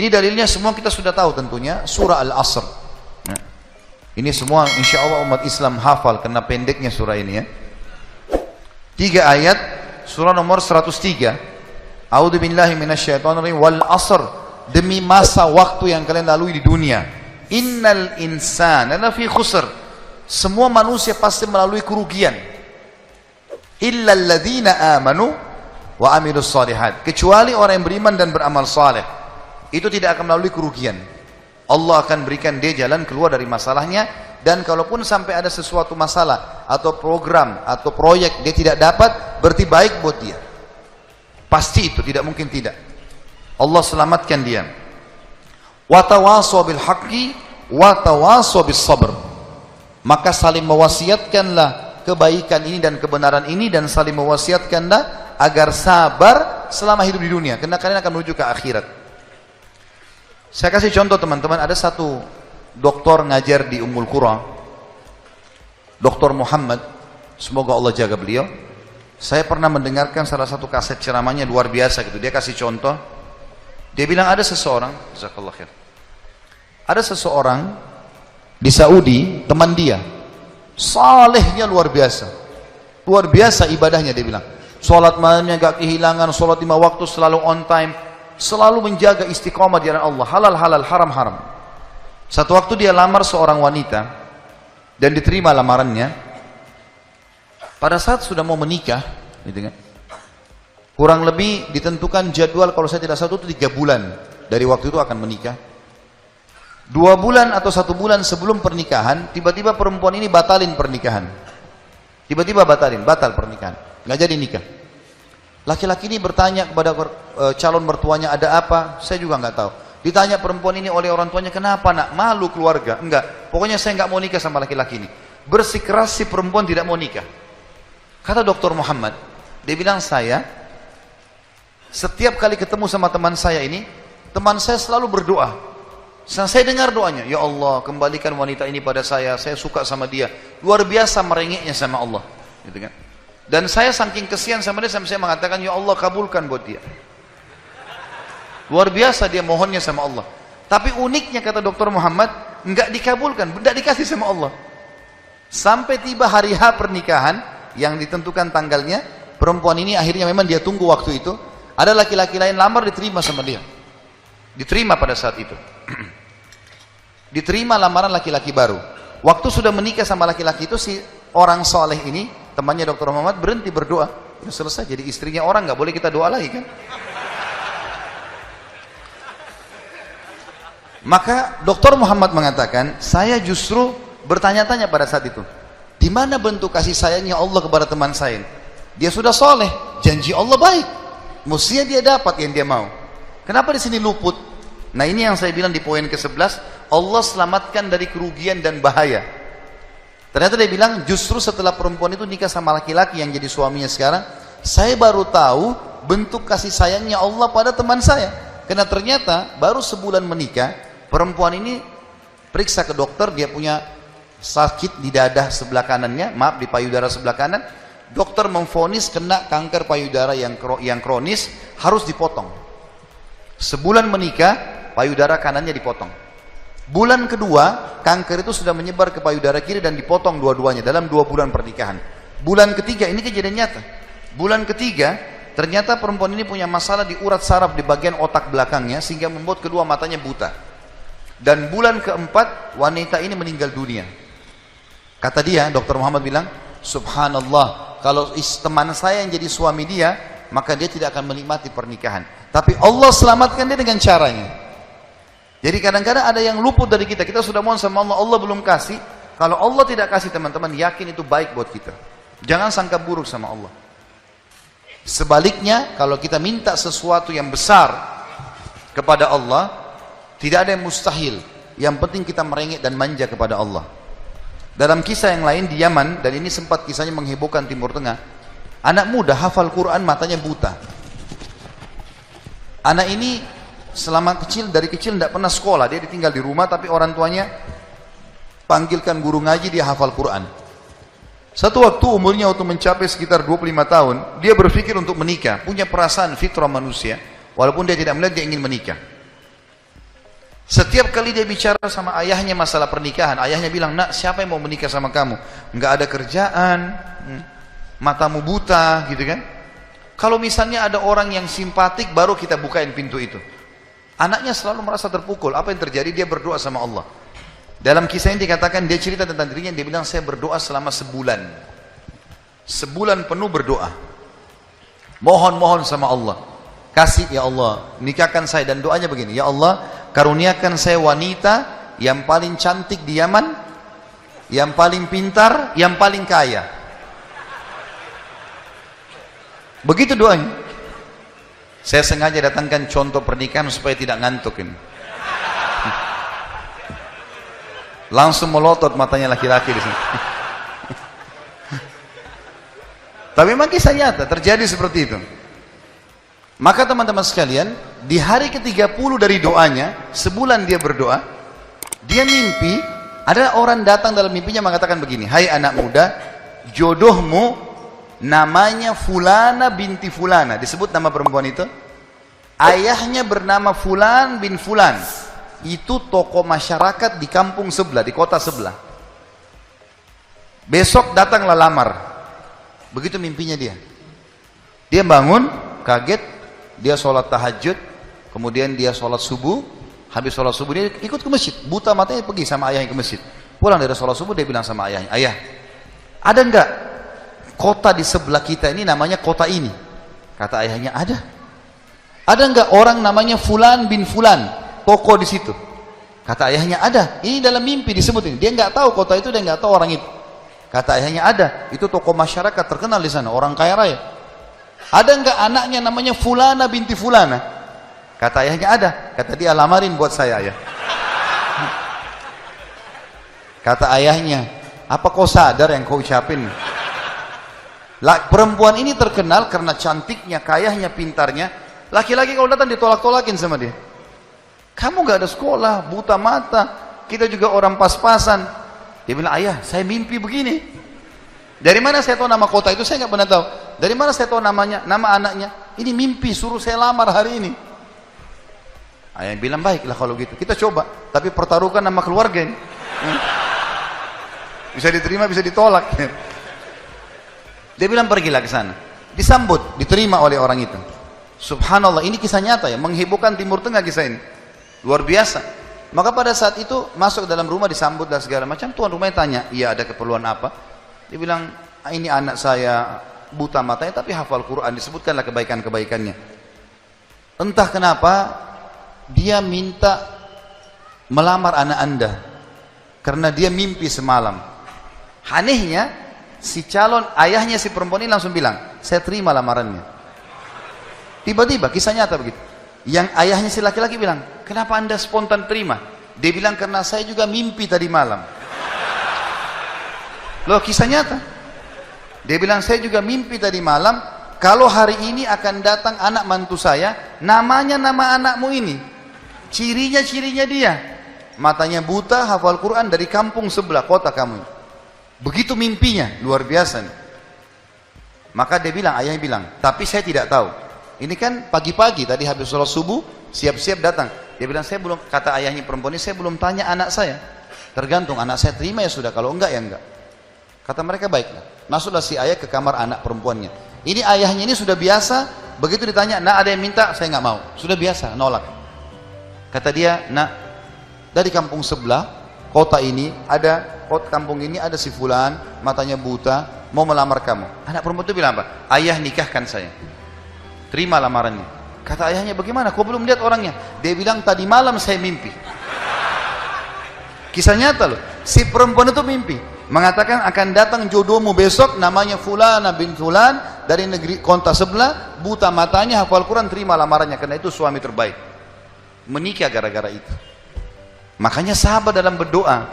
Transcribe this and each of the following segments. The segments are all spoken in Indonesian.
Ini dalilnya semua kita sudah tahu tentunya, surah Al-Asr. Nah, ini semua insya Allah umat Islam hafal karena pendeknya surah ini ya. 3 ayat, surah nomor 103. A'udzu billahi minasyaitonir rajim. Wal 'asr, demi masa waktu yang kalian lalui di dunia. Innal insana lafi khusr. Semua manusia pasti melalui kerugian. Illal ladzina amanu wa amilus shalihat. Kecuali orang yang beriman dan beramal saleh. Itu tidak akan melalui kerugian. Allah akan berikan dia jalan keluar dari masalahnya, dan kalaupun sampai ada sesuatu masalah atau program atau proyek dia tidak dapat, berarti baik buat dia. Pasti itu, tidak mungkin tidak. Allah selamatkan dia. Wa tawasaw bil haqqi wa tawasaw bis sabr. Maka saling mewasiatkanlah kebaikan ini dan kebenaran ini, dan saling mewasiatkanlah agar sabar selama hidup di dunia, karena kalian akan menuju ke akhirat. Saya kasih contoh teman-teman, ada satu doktor ngajar di Ummul Qura, Dr. Muhammad, semoga Allah jaga beliau. Saya pernah mendengarkan salah satu kaset ceramahnya luar biasa gitu. Dia kasih contoh, dia bilang ada seseorang, jazakallah khair, ada seseorang di Saudi, teman dia, salehnya luar biasa ibadahnya. Dia bilang, sholat malamnya gak kehilangan, sholat 5 waktu selalu on time, selalu menjaga istiqomah di jalan Allah, halal-halal, haram-haram. Satu waktu dia lamar seorang wanita dan diterima lamarannya. Pada saat sudah mau menikah, gitu kan, kurang lebih ditentukan jadwal, kalau saya tidak salah itu 3 bulan dari waktu itu akan menikah. 2 bulan atau 1 bulan sebelum pernikahan, tiba-tiba perempuan ini batalin pernikahan. Tiba-tiba batal pernikahan, nggak jadi nikah. Laki-laki ini bertanya kepada calon mertuanya, ada apa? Saya juga nggak tahu. Ditanya perempuan ini oleh orang tuanya, kenapa nak? Malu keluarga? Enggak, pokoknya saya nggak mau nikah sama laki-laki ini. Bersikeras si perempuan tidak mau nikah. Kata Dr. Muhammad, dia bilang, saya setiap kali ketemu sama teman saya ini, teman saya selalu berdoa. Saya dengar doanya, ya Allah kembalikan wanita ini pada saya suka sama dia. Luar biasa merengeknya sama Allah, gitu kan. Dan saya saking kesian sama dia, sampai saya mengatakan, ya Allah kabulkan buat dia. Luar biasa dia mohonnya sama Allah. Tapi uniknya kata Dr. Muhammad, enggak dikabulkan, enggak dikasih sama Allah. Sampai tiba hari H pernikahan yang ditentukan tanggalnya, perempuan ini akhirnya memang dia tunggu waktu itu, ada laki-laki lain lamar, diterima sama dia. Diterima pada saat itu. Diterima lamaran laki-laki baru. Waktu sudah menikah sama laki-laki itu, si orang soleh ini, temannya Dr. Muhammad, berhenti berdoa. Sudah selesai, jadi istrinya orang, nggak boleh kita doa lagi kan. Maka Dr. Muhammad mengatakan, saya justru bertanya-tanya pada saat itu, di mana bentuk kasih sayangnya Allah kepada teman saya? Dia sudah soleh, janji Allah baik, mestinya dia dapat yang dia mau. Kenapa di sini luput? Nah ini yang saya bilang di poin ke-11, Allah selamatkan dari kerugian dan bahaya. Ternyata dia bilang, justru setelah perempuan itu nikah sama laki-laki yang jadi suaminya sekarang, saya baru tahu bentuk kasih sayangnya Allah pada teman saya. Karena ternyata baru sebulan menikah, perempuan ini periksa ke dokter, dia punya sakit di dada sebelah kanannya, maaf di payudara sebelah kanan. Dokter memvonis kena kanker payudara yang kronis, harus dipotong. Sebulan menikah, payudara kanannya dipotong. Bulan kedua, kanker itu sudah menyebar ke payudara kiri dan dipotong dua-duanya dalam 2 bulan pernikahan. Bulan ketiga, ini kejadian nyata. Bulan ketiga, ternyata perempuan ini punya masalah di urat saraf di bagian otak belakangnya, sehingga membuat kedua matanya buta. Dan bulan keempat, wanita ini meninggal dunia. Kata dia, Dr. Muhammad bilang, subhanallah, kalau teman saya yang jadi suami dia, maka dia tidak akan menikmati pernikahan. Tapi Allah selamatkan dia dengan caranya. Jadi kadang-kadang ada yang luput dari kita. Kita sudah mohon sama Allah, Allah belum kasih. Kalau Allah tidak kasih, teman-teman, yakin itu baik buat kita. Jangan sangka buruk sama Allah. Sebaliknya, kalau kita minta sesuatu yang besar kepada Allah, tidak ada yang mustahil. Yang penting kita merengek dan manja kepada Allah. Dalam kisah yang lain di Yaman, dan ini sempat kisahnya menghebohkan Timur Tengah, anak muda hafal Quran, matanya buta. Anak ini dari kecil tidak pernah sekolah, dia ditinggal di rumah, tapi orang tuanya panggilkan guru ngaji, dia hafal Quran. Satu waktu umurnya waktu mencapai sekitar 25 tahun, dia berpikir untuk menikah, punya perasaan fitrah manusia, walaupun dia tidak melihat, dia ingin menikah. Setiap kali dia bicara sama ayahnya masalah pernikahan, ayahnya bilang, nak, siapa yang mau menikah sama kamu? Nggak ada kerjaan, matamu buta, gitu kan? Kalau misalnya ada orang yang simpatik, baru kita bukain pintu itu. Anaknya selalu merasa terpukul. Apa yang terjadi? Dia berdoa sama Allah. Dalam kisah ini dikatakan, dia cerita tentang dirinya, dia bilang, saya berdoa selama sebulan. Sebulan penuh berdoa. Mohon-mohon sama Allah. Kasih ya Allah, nikahkan saya. Dan doanya begini, ya Allah, karuniakan saya wanita yang paling cantik di Yaman, yang paling pintar, yang paling kaya. Begitu doanya. Saya sengaja datangkan contoh pernikahan supaya tidak ngantuk ini. Langsung melotot matanya laki-laki di sini. Tapi memang kisah nyata terjadi seperti itu. Maka teman-teman sekalian, di hari ke-30 dari doanya, sebulan dia berdoa, dia mimpi, ada orang datang dalam mimpinya mengatakan begini, hai anak muda, jodohmu namanya Fulana binti Fulana. Disebut nama perempuan itu. Ayahnya bernama Fulan bin Fulan. Itu tokoh masyarakat di kampung sebelah, di kota sebelah. Besok datanglah lamar. Begitu mimpinya dia. Dia bangun, kaget. Dia sholat tahajud, kemudian dia sholat subuh. Habis sholat subuh dia ikut ke masjid. Buta matanya pergi sama ayahnya ke masjid. Pulang dari sholat subuh dia bilang sama ayahnya, ayah, ada enggak kota di sebelah kita ini namanya kota ini? Kata ayahnya, ada. Ada enggak orang namanya Fulan bin Fulan, tokoh di situ? Kata ayahnya, ada. Ini dalam mimpi disebut ini. Dia enggak tahu kota itu, dia enggak tahu orang itu. Kata ayahnya, ada. Itu tokoh masyarakat terkenal di sana, orang kaya raya. Ada enggak anaknya namanya Fulana binti Fulana? Kata ayahnya, ada. Kata dia, lamarin buat saya ya. Kata ayahnya, apa kau sadar yang kau ucapin? Perempuan ini terkenal karena cantiknya, kayahnya, pintarnya. Laki-laki kalau datang ditolak-tolakin sama dia. Kamu gak ada sekolah, buta mata, kita juga orang pas-pasan. Dia bilang, ayah, saya mimpi begini. Dari mana saya tahu nama kota itu? Saya nggak pernah tahu. Dari mana saya tahu namanya, nama anaknya? Ini mimpi, suruh saya lamar hari ini. Ayah bilang, baiklah kalau gitu. Kita coba, tapi pertaruhkan nama keluarga ini. Bisa diterima, bisa ditolak. Dia bilang, pergilah ke sana. Disambut, diterima oleh orang itu. Subhanallah, ini kisah nyata ya, menghebohkan Timur Tengah kisah ini. Luar biasa. Maka pada saat itu masuk ke dalam rumah, disambut dan segala macam. Tuan rumahnya tanya, iya ada keperluan apa? Dia bilang, ini anak saya buta matanya tapi hafal Quran, disebutkanlah kebaikan-kebaikannya. Entah kenapa dia minta melamar anak anda karena dia mimpi semalam. Anehnya si calon ayahnya si perempuan ini langsung bilang, saya terima lamarannya. Tiba-tiba kisah nyata begitu. Yang ayahnya si laki-laki bilang, kenapa anda spontan terima? Dia bilang, karena saya juga mimpi tadi malam. Loh, kisah nyata. Dia bilang, saya juga mimpi tadi malam, kalau hari ini akan datang anak mantu saya, namanya nama anakmu ini. Cirinya dia. Matanya buta, hafal Quran, dari kampung sebelah kota kamu. Begitu mimpinya, luar biasa nih. Maka dia bilang, ayahnya bilang, tapi saya tidak tahu. Ini kan pagi-pagi, tadi habis sholat subuh, siap-siap datang. Dia bilang, saya belum, kata ayahnya perempuan ini, saya belum tanya anak saya. Tergantung, anak saya terima ya sudah, kalau enggak ya enggak. Kata mereka, baiklah. Masuklah si ayah ke kamar anak perempuannya. Ini ayahnya ini sudah biasa, begitu ditanya, nak ada yang minta, saya nggak mau. Sudah biasa, nolak. Kata dia, nak, dari kampung sebelah, kota ini, kampung ini ada si Fulan, matanya buta, mau melamar kamu. Anak perempuan itu bilang apa? Ayah nikahkan saya. Terima lamarannya. Kata ayahnya, bagaimana? Kau belum lihat orangnya? Dia bilang, tadi malam saya mimpi. Kisah nyata loh. Si perempuan itu mimpi. Mengatakan akan datang jodohmu besok, namanya Fulana bin Fulan, dari negeri kota sebelah, buta matanya, hafal Quran, terima lamarannya, karena itu suami terbaik. Menikah gara-gara itu. Makanya sahabat dalam berdoa.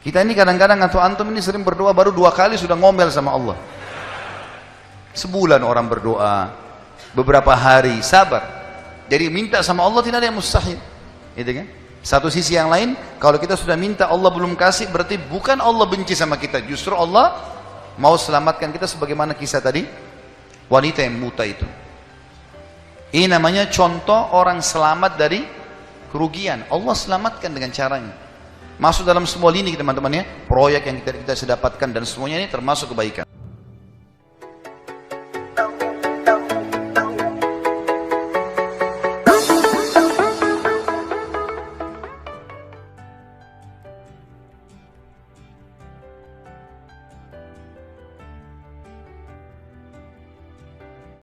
Kita ini kadang-kadang atau antum ini sering berdoa, baru 2 kali sudah ngomel sama Allah. Sebulan orang berdoa, beberapa hari, sabar. Jadi minta sama Allah tidak ada yang mustahil. Gitu kan? Satu sisi yang lain, kalau kita sudah minta Allah belum kasih, berarti bukan Allah benci sama kita, justru Allah mau selamatkan kita, sebagaimana kisah tadi wanita yang buta itu. Ini namanya contoh orang selamat dari kerugian. Allah selamatkan dengan caranya. Masuk dalam semua lini teman-teman ya, proyek yang kita dapatkan dan semuanya ini termasuk kebaikan.